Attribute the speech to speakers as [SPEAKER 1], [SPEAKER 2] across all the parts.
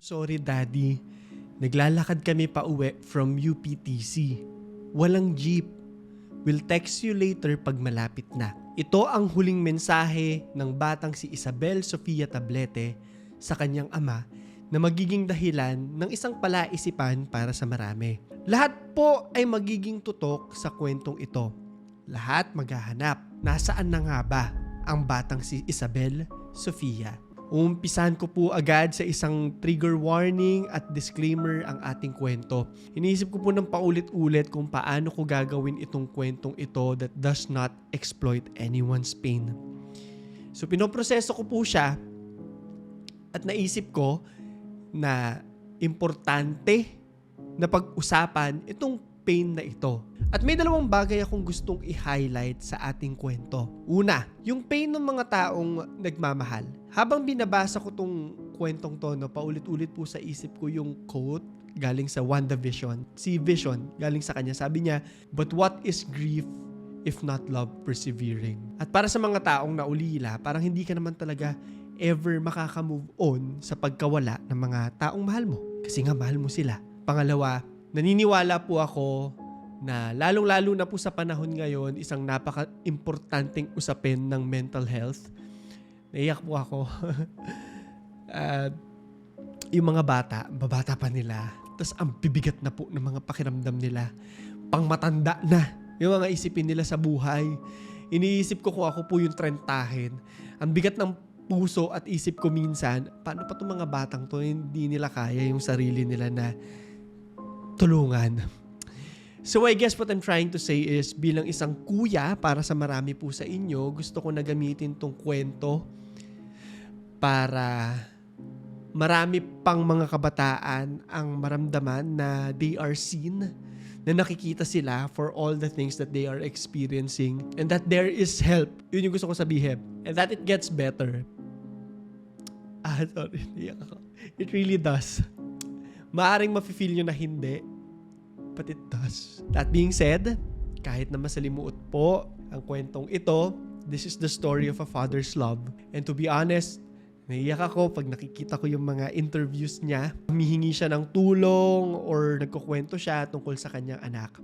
[SPEAKER 1] Sorry daddy, naglalakad kami pa uwi from UPTC. Walang jeep. We'll text you later pag malapit na. Ito ang huling mensahe ng batang si Isabel Sofia Tablete sa kanyang ama na magiging dahilan ng isang palaisipan para sa marami. Lahat po ay magiging tutok sa kwentong ito. Lahat maghahanap. Nasaan na nga ba ang batang si Isabel Sofia? Umpisahan ko po agad sa isang trigger warning at disclaimer ang ating kwento. Iniisip ko po ng paulit-ulit kung paano ko gagawin itong kwentong ito that does not exploit anyone's pain. So pinoproseso ko po siya at naisip ko na importante na pag-usapan itong pain na ito. At may dalawang bagay akong gustong i-highlight sa ating kwento. Una, yung pain ng mga taong nagmamahal. Habang binabasa ko tong kwentong to, paulit-ulit po sa isip ko yung quote galing sa WandaVision. Si Vision, galing sa kanya, sabi niya, "But what is grief if not love persevering?" At para sa mga taong naulila, parang hindi ka naman talaga ever makaka-move on sa pagkawala ng mga taong mahal mo. Kasi nga mahal mo sila. Pangalawa, naniniwala po ako na lalong-lalo na po sa panahon ngayon, isang napaka-importanting usapin ng mental health. Naiyak po ako. Yung mga bata, babata pa nila. Tapos ang bibigat na po ng mga pakiramdam nila. Pangmatanda na yung mga isipin nila sa buhay. Iniisip ko kung ako po yung trentahin. Ang bigat ng puso at isip ko minsan, paano pa itong mga batang to, hindi nila kaya yung sarili nila na tulungan. So I guess what I'm trying to say is, bilang isang kuya para sa marami po sa inyo, gusto ko na gamitin tong kwento para marami pang mga kabataan ang maramdaman na they are seen, na nakikita sila for all the things that they are experiencing, and that there is help. Yun yung gusto ko sabihin. And that it gets better. Sorry. It really does. Maaring mafe-feel nyo na hindi, but it does. That being said, kahit na masalimuot po ang kwentong ito, this is the story of a father's love. And to be honest, naiyak ako pag nakikita ko yung mga interviews niya. Humihingi siya ng tulong or nagkukwento siya tungkol sa kanyang anak.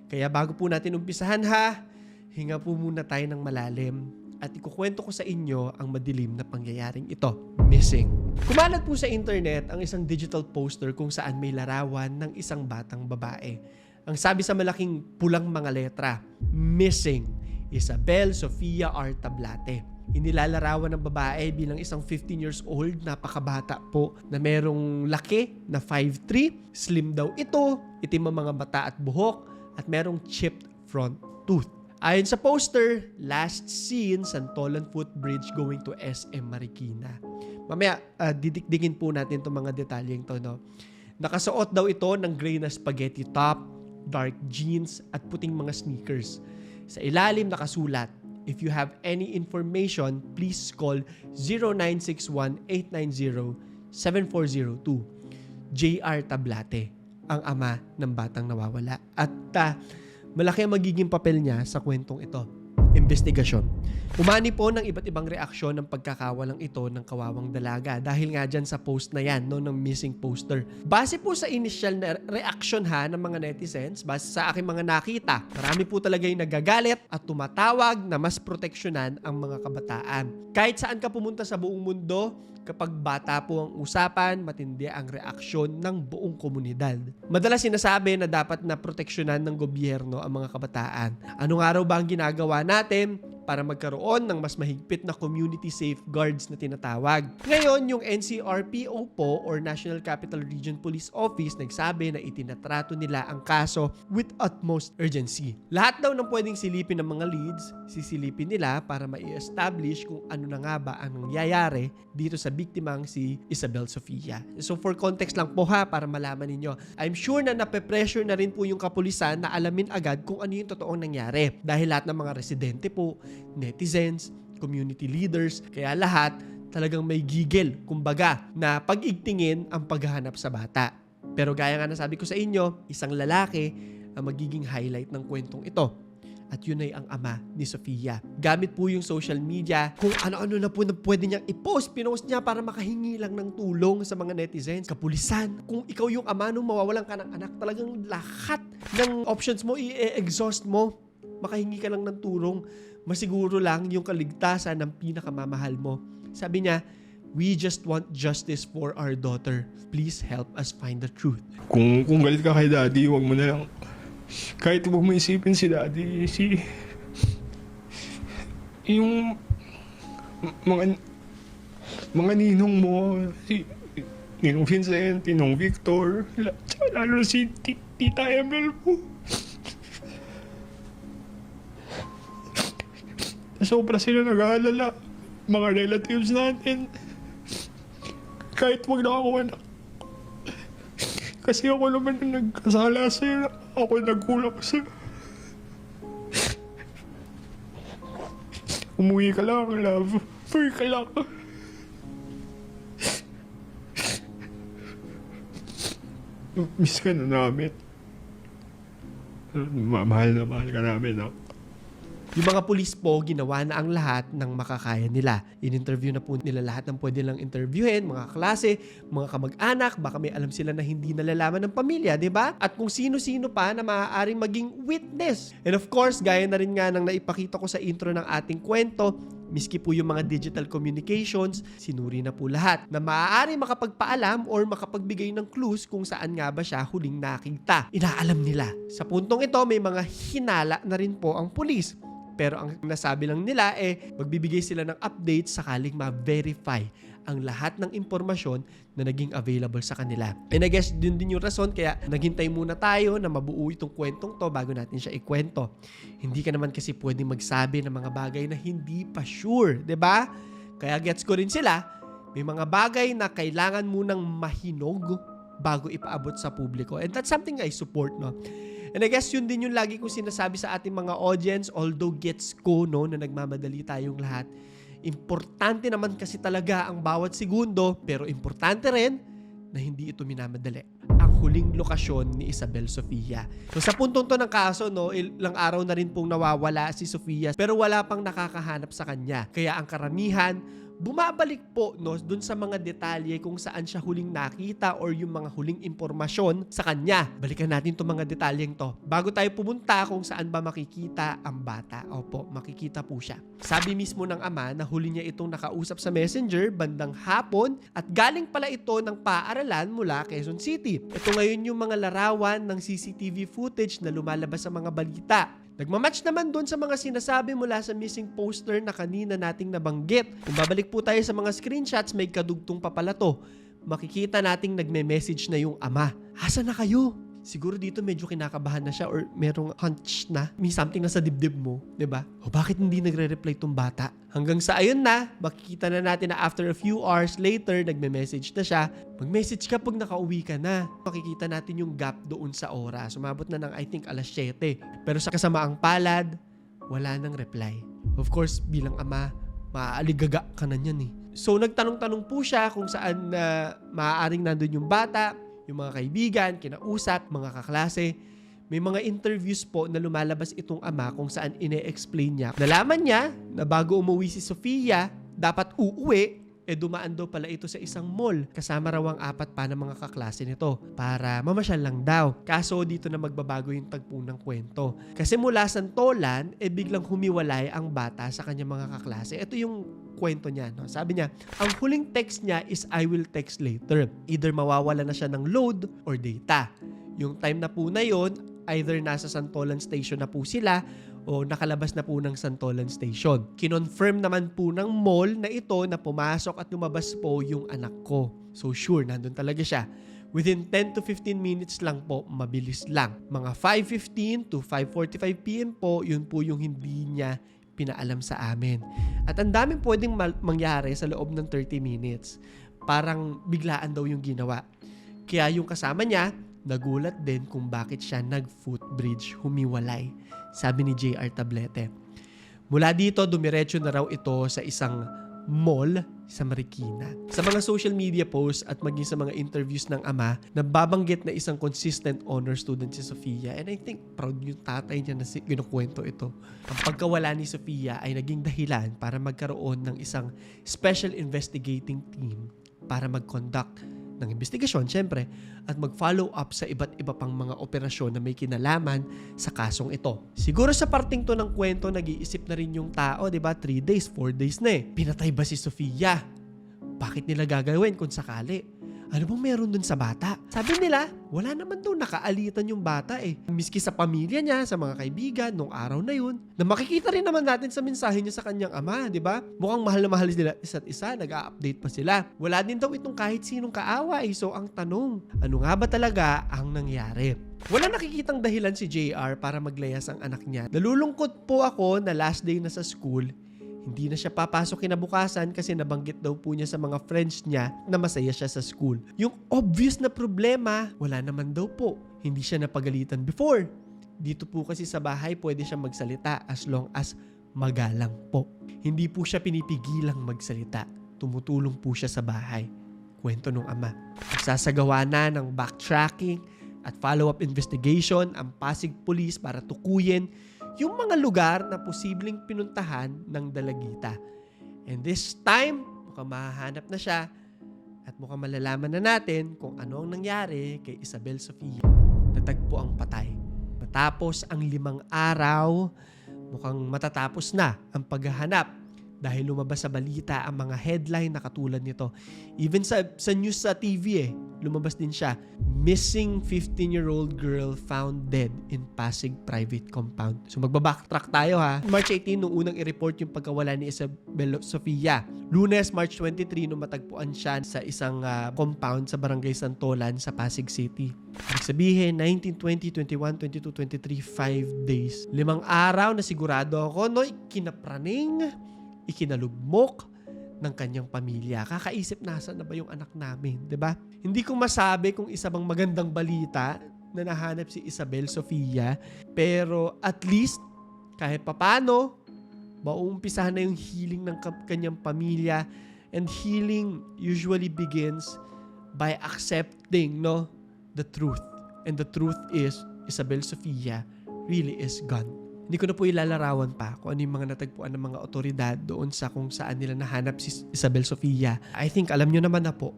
[SPEAKER 1] Kaya bago po natin umpisahan hinga po muna tayo ng malalim at ikukwento ko sa inyo ang madilim na pangyayaring ito. Missing. Kumalat po sa internet ang isang digital poster kung saan may larawan ng isang batang babae. Ang sabi sa malaking pulang mga letra, "Missing, Isabel Sofia R. Tablate." Inilalarawan ng babae bilang isang 15 years old, napakabata po, na merong laki na 5'3", slim daw ito, itim ang mga mata at buhok, at merong chipped front tooth. Ayon sa poster, last seen Santolan Footbridge going to SM Marikina. Mamaya, didikdikin po natin itong mga detalyeng to, no? Nakasuot daw ito ng gray na spaghetti top, dark jeans, at puting mga sneakers. Sa ilalim nakasulat, "If you have any information, please call 0961-890-7402. JR Tablate, ang ama ng batang nawawala." At malaki ang magiging papel niya sa kwentong ito. Investigasyon. Umani po ng iba't ibang reaksyon ng pagkakawalang ito ng kawawang dalaga dahil nga dyan sa post na yan, no, ng missing poster. Base po sa initial na reaksyon ng mga netizens, base sa aking mga nakita, marami po talaga yung nagagalit at tumatawag na mas proteksyonan ang mga kabataan. Kahit saan ka pumunta sa buong mundo, kapag bata po ang usapan, matindi ang reaksyon ng buong komunidad. Madalas sinasabi na dapat na proteksyonan ng gobyerno ang mga kabataan. Anong araw ba ang ginagawa natin para magkaroon ng mas mahigpit na community safeguards na tinatawag? Ngayon, yung NCRPO po or National Capital Region Police Office nagsabi na itinatrato nila ang kaso with utmost urgency. Lahat daw ng pwedeng silipin ng mga leads, sisilipin nila para ma-establish kung ano na nga ba ang nangyayari dito sa biktimang si Isabel Sofia. So for context lang po para malaman ninyo, I'm sure na nape-pressure na rin po yung kapulisan na alamin agad kung ano yung totoong nangyari. Dahil lahat ng mga residente po, netizens, community leaders, kaya lahat talagang may gigil, kumbaga, na pag-igtingin ang paghahanap sa bata. Pero gaya nga nasabi ko sa inyo, isang lalaki ang magiging highlight ng kwentong ito. at yun ay ang ama ni Sofia. Gamit po yung social media, kung ano-ano na po na pwede niyang pinost niya para makahingi lang ng tulong sa mga netizens, kapulisan. Kung ikaw yung ama nung mawawalan ka ng anak, talagang lahat ng options mo i-exhaust mo, makahingi ka lang ng tulong, masiguro lang yung kaligtasan ng pinakamamahal mo. Sabi niya, we just want justice for our daughter. Please help us find the truth.
[SPEAKER 2] Kung galit ka kay daddy, wag mo na lang. Kahit wag mo isipin si daddy, yung mga ninong mo, si Ninong Vincent, Ninong Victor, lalo si Tita Emel mo. Sobra sila nag-aalala, mga relatives natin. Kahit wag na ako anak. Kasi ako naman yung nagkasala sa'yo. Ako nagkulang sa'yo. Umuwi ka lang, love. Umuwi ka lang. Miss ka na namin. Mahal na mahal ka namin, no?
[SPEAKER 1] Yung mga pulis po, ginawa na ang lahat ng makakaya nila. In-interview na po nila lahat ng pwede lang interviewin, mga klase, mga kamag-anak, baka may alam sila na hindi nalalaman ng pamilya, di ba? At kung sino-sino pa na maaaring maging witness. And of course, gaya na rin nga ng naipakita ko sa intro ng ating kwento, miski po yung mga digital communications, sinuri na po lahat na maaari makapagpaalam or makapagbigay ng clues kung saan nga ba siya huling nakita. Inaalam nila. Sa puntong ito, may mga hinala na rin po ang pulis. Pero ang nasabi lang nila magbibigay sila ng update sakaling ma-verify ang lahat ng impormasyon na naging available sa kanila. And I guess din yung rason kaya naghintay muna tayo na mabuo itong kwentong to bago natin siya ikwento. Hindi ka naman kasi pwedeng magsabi ng mga bagay na hindi pa sure, 'di ba? Kaya gets ko rin sila, may mga bagay na kailangan munang mahinog bago ipaabot sa publiko. And that's something I support, no? And I guess yun din yung lagi kong sinasabi sa ating mga audience, although gets ko, no, na nagmamadali tayong lahat. Importante naman kasi talaga ang bawat segundo, pero importante rin na hindi ito minamadali. Ang huling lokasyon ni Isabel Sofia. So sa puntong to ng kaso, no, ilang araw na rin pong nawawala si Sofia, pero wala pang nakakahanap sa kanya. Kaya ang karamihan, bumabalik po, no, dun sa mga detalye kung saan siya huling nakita or yung mga huling impormasyon sa kanya. Balikan natin itong mga detalyeng to. Bago tayo pumunta kung saan ba makikita ang bata. Opo, makikita po siya. Sabi mismo ng ama na huli niya itong nakausap sa messenger bandang hapon at galing pala ito ng paaralan mula Quezon City. Ito ngayon yung mga larawan ng CCTV footage na lumalabas sa mga balita. Nagmamatch naman doon sa mga sinasabi mula sa missing poster na kanina nating nabanggit. Kung babalik po tayo sa mga screenshots, may kadugtong pa pala to. Makikita nating nagme-message na yung ama. Asa na kayo? Siguro dito medyo kinakabahan na siya or merong hunch na. May something na sa dibdib mo, 'di ba? O bakit hindi nagre-reply tong bata? Hanggang sa ayun na, makikita na natin na after a few hours later, nagme-message na siya. Mag-message ka pag nakauwi ka na. Makikita natin yung gap doon sa oras. Sumabot na ng I think alas 7. Pero sa kasamaang palad, wala nang reply. Of course, bilang ama, maaaligaga ka na niyan eh. So nagtanong-tanong po siya kung saan maaaring nandun yung bata, yung mga kaibigan, kinausap, mga kaklase. May mga interviews po na lumalabas itong ama kung saan ine-explain niya. Nalaman niya na bago umuwi si Sofia, dapat uuwi, dumaan daw pala ito sa isang mall. Kasama raw ang 4 pa ng mga kaklase nito para mamasyal lang daw. Kaso dito na magbabago yung tagpo ng kwento. Kasi mula Santolan, biglang humiwalay ang bata sa kanyang mga kaklase. Ito yung kwento niya. No? Sabi niya, ang huling text niya is I will text later. Either mawawala na siya ng load or data. Yung time na po na yon, either nasa Santolan Station na po sila o nakalabas na po ng Santolan Station. Kinonfirm naman po ng mall na ito na pumasok at lumabas po yung anak ko. So sure, nandun talaga siya. Within 10 to 15 minutes lang po, mabilis lang. Mga 5:15 to 5:45 PM po, yun po yung hindi niya pinaalam sa amin. At ang daming pwedeng mangyari sa loob ng 30 minutes. Parang biglaan daw yung ginawa. Kaya yung kasama niya, nagulat din kung bakit siya nag-footbridge, humiwalay. Sabi ni JR Tablete. Mula dito, dumiretso na raw ito sa isang mall sa Marikina. Sa mga social media posts at maging sa mga interviews ng ama, nababanggit na isang consistent honor student si Sofia, and I think proud yung tatay niya na kinukwento ito. Ang pagkawala ni Sofia ay naging dahilan para magkaroon ng isang special investigating team para mag-conduct ng investigasyon, syempre, at mag-follow up sa iba't iba pang mga operasyon na may kinalaman sa kasong ito. Siguro sa parting to ng kwento, nag-iisip na rin yung tao, di ba? 3 days, 4 days na eh. Pinatay ba si Sofia? Bakit nila gagawin kung sakali? Ano bang meron dun sa bata? Sabi nila, wala naman daw nakaalitan yung bata eh. Miski sa pamilya niya, sa mga kaibigan, nung araw na yun, na makikita rin naman natin sa mensahe niya sa kanyang ama, di ba? Mukhang mahal na mahal sila isa't isa, nag-a-update pa sila. Wala din daw itong kahit sinong kaaway. So ang tanong, ano nga ba talaga ang nangyari? Wala nakikitang dahilan si JR para maglayas ang anak niya. Nalulungkot po ako na last day na sa school, hindi na siya papasok kinabukasan kasi nabanggit daw po niya sa mga friends niya na masaya siya sa school. Yung obvious na problema, wala naman daw po. Hindi siya napagalitan before. Dito po kasi sa bahay pwede siya magsalita as long as magalang po. Hindi po siya pinipigilang magsalita. Tumutulong po siya sa bahay. Kwento nung ama. Nagsasagawa na ng backtracking at follow-up investigation ang Pasig Police para tukuyin yung mga lugar na posibleng pinuntahan ng dalagita. And this time, mukhang mahahanap na siya at mukhang malalaman na natin kung ano ang nangyari kay Isabel Sofia. Natagpo ang patay. Matapos ang 5 araw, mukhang matatapos na ang paghahanap dahil lumabas sa balita ang mga headline na katulad nito. Even sa news sa TV lumabas din siya. Missing 15-year-old girl found dead in Pasig private compound. So magbabacktrack tayo ha. March 18 nung unang i-report yung pagkawala ni Isabel Sofia. Lunes, March 23 nung matagpuan siya sa isang compound sa Barangay Santolan sa Pasig City. Ibig sabihin, 19, 20, 21, 22, 23, 5 days. 5 araw na sigurado ako, no, kinapraning, ikinalugmok ng kanyang pamilya. Kakaisip nasa na ba yung anak namin, 'di ba? Hindi ko masabi kung isa bang magandang balita na nahanap si Isabel Sofia, pero at least kahit papano mauumpisahan na yung healing ng kanyang pamilya, and healing usually begins by accepting, no, the truth. And the truth is Isabel Sofia really is gone. Hindi ko na po ilalarawan pa kung ano yung mga natagpuan ng mga otoridad doon sa kung saan nila nahanap si Isabel Sofia. I think alam nyo naman na po,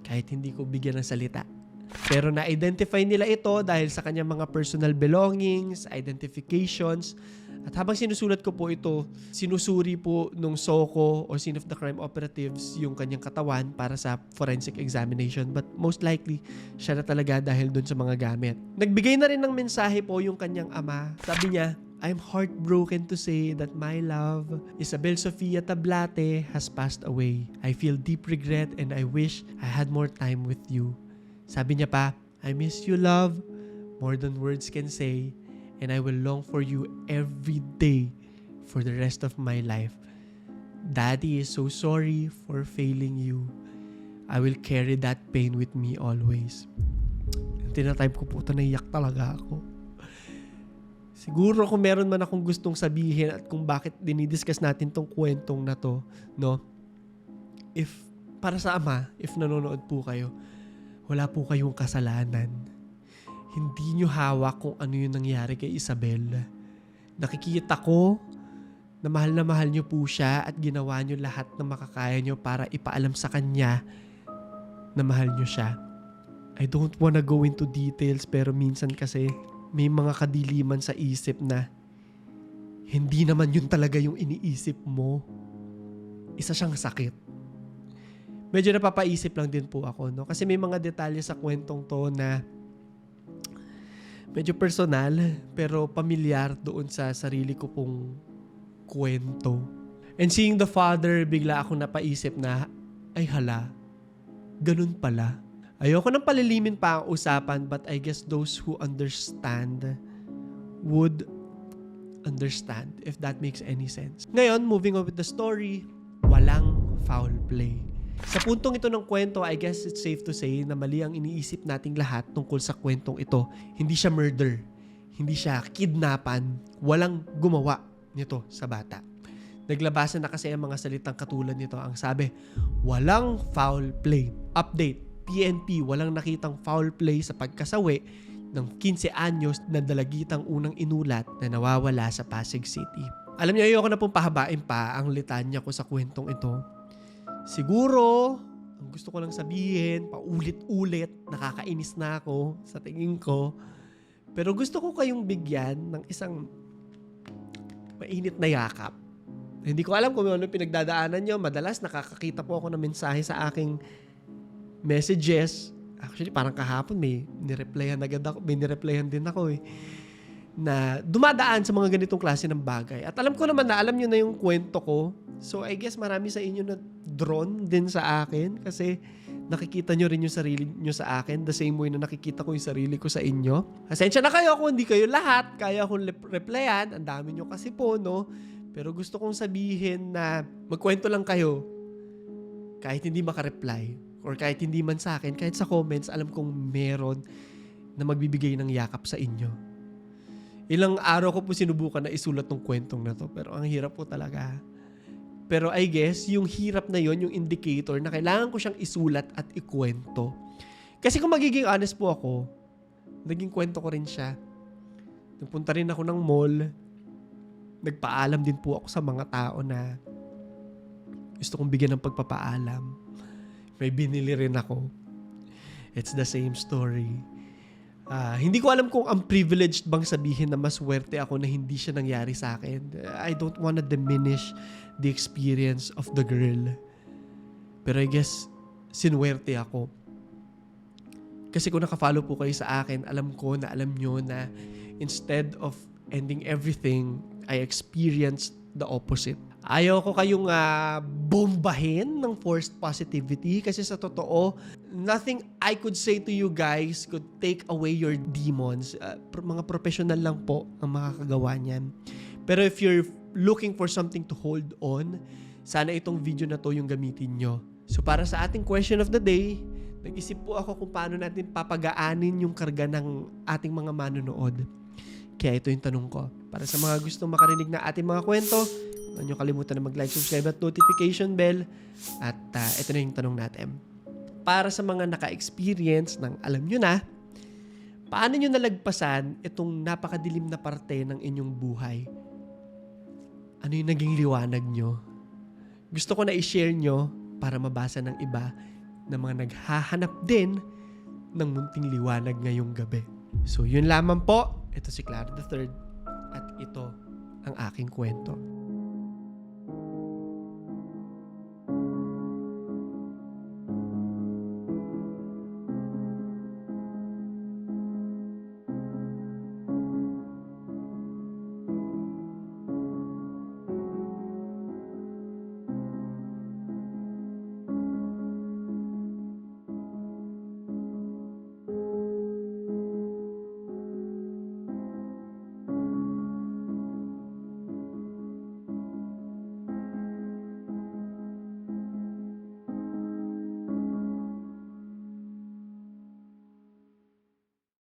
[SPEAKER 1] kahit hindi ko bigyan ng salita. Pero na-identify nila ito dahil sa kanyang mga personal belongings, identifications. At habang sinusulat ko po ito, sinusuri po nung SOCO o Scene of the Crime Operatives yung kanyang katawan para sa forensic examination. But most likely, siya na talaga dahil dun sa mga gamit. Nagbigay na rin ng mensahe po yung kanyang ama. Sabi niya, I'm heartbroken to say that my love, Isabel Sofia Tablate, has passed away. I feel deep regret and I wish I had more time with you. Sabi niya pa, I miss you, love, more than words can say, and I will long for you every day for the rest of my life. Daddy is so sorry for failing you. I will carry that pain with me always. Tinatype ko po ito, naiyak talaga ako. Siguro kung meron man akong gustong sabihin at kung bakit dinidiscuss natin tong kwentong na to, no? If, para sa ama, if nanonood po kayo, wala po kayong kasalanan. Hindi nyo hawak kung ano yung nangyari kay Isabel. Nakikita ko na mahal nyo po siya at ginawa nyo lahat na makakaya nyo para ipaalam sa kanya na mahal nyo siya. I don't wanna go into details pero minsan kasi may mga kadiliman sa isip na hindi naman yun talaga yung iniisip mo. Isa siyang sakit. Medyo napapaisip lang din po ako, no? Kasi may mga detalye sa kwentong to na medyo personal pero pamilyar doon sa sarili ko pong kwento. And seeing the father, bigla akong napaisip na, ay hala, ganun pala. Ayoko nang palilimin pa ang usapan but I guess those who understand would understand if that makes any sense. Ngayon, moving on with the story, walang foul play. Sa puntong ito ng kwento, I guess it's safe to say na mali ang iniisip nating lahat tungkol sa kwentong ito. Hindi siya murder. Hindi siya kidnapan. Walang gumawa nito sa bata. Naglabasan na kasi ang mga salitang katulad nito. Ang sabi, walang foul play. Update, PNP, walang nakitang foul play sa pagkasawi ng 15 anyos na dalagitang unang inulat na nawawala sa Pasig City. Alam niyo, ayoko na pong pahabain pa ang litanya ko sa kwentong ito. Siguro, ang gusto ko lang sabihin, paulit-ulit, nakakainis na ako sa tingin ko. Pero gusto ko kayong bigyan ng isang mainit na yakap. Hindi ko alam kung ano pinagdadaanan nyo. Madalas nakakakita po ako ng mensahe sa aking messages. Actually, parang kahapon may nireplyan agad ako. May nireplyan din ako na dumadaan sa mga ganitong klase ng bagay. At alam ko naman na alam nyo na yung kwento ko. So, I guess marami sa inyo na drawn din sa akin kasi nakikita nyo rin yung sarili nyo sa akin the same way na nakikita ko yung sarili ko sa inyo. Pasensya na kayo kung hindi kayo lahat. Kaya akong replyan. Ang dami nyo kasi po, no? Pero gusto kong sabihin na magkwento lang kayo kahit hindi makareply or kahit hindi man sa akin, kahit sa comments, alam kong meron na magbibigay ng yakap sa inyo. Ilang araw ko po sinubukan na isulat ng kwentong na to pero ang hirap po talaga. Pero I guess yung hirap na yon yung indicator na kailangan ko siyang isulat at ikwento. Kasi kung magiging honest po ako, naging kwento ko rin siya. Nagpunta rin ako ng mall. Nagpaalam din po ako sa mga tao na gusto kong bigyan ng pagpapaalam. May binili rin ako. It's the same story. Hindi ko alam kung ang privileged bang sabihin na maswerte ako na hindi siya nangyari sa akin. I don't wanna diminish the experience of the girl. Pero I guess, sinwerte ako. Kasi kung nakafollow po kayo sa akin, alam ko na alam nyo na instead of ending everything, I experienced the opposite. Ayaw ko kayong bombahin ng forced positivity kasi sa totoo, nothing I could say to you guys could take away your demons. Mga professional lang po ang makakagawa niyan. Pero if you're looking for something to hold on, sana itong video na to yung gamitin nyo. So para sa ating question of the day, nag-isip po ako kung paano natin papagaanin yung karga ng ating mga manonood. Kaya ito yung tanong ko. Para sa mga gustong makarinig na ating mga kwento, huwag niyo kalimutan na mag-like, subscribe at notification bell. At ito na yung tanong natin. Para sa mga naka-experience ng alam nyo na, paano nyo nalagpasan itong napakadilim na parte ng inyong buhay? Ano yung naging liwanag nyo? Gusto ko na i-share nyo para mabasa ng iba na mga naghahanap din ng munting liwanag ngayong gabi. So yun lamang po. Ito si Clara III at ito ang aking kwento.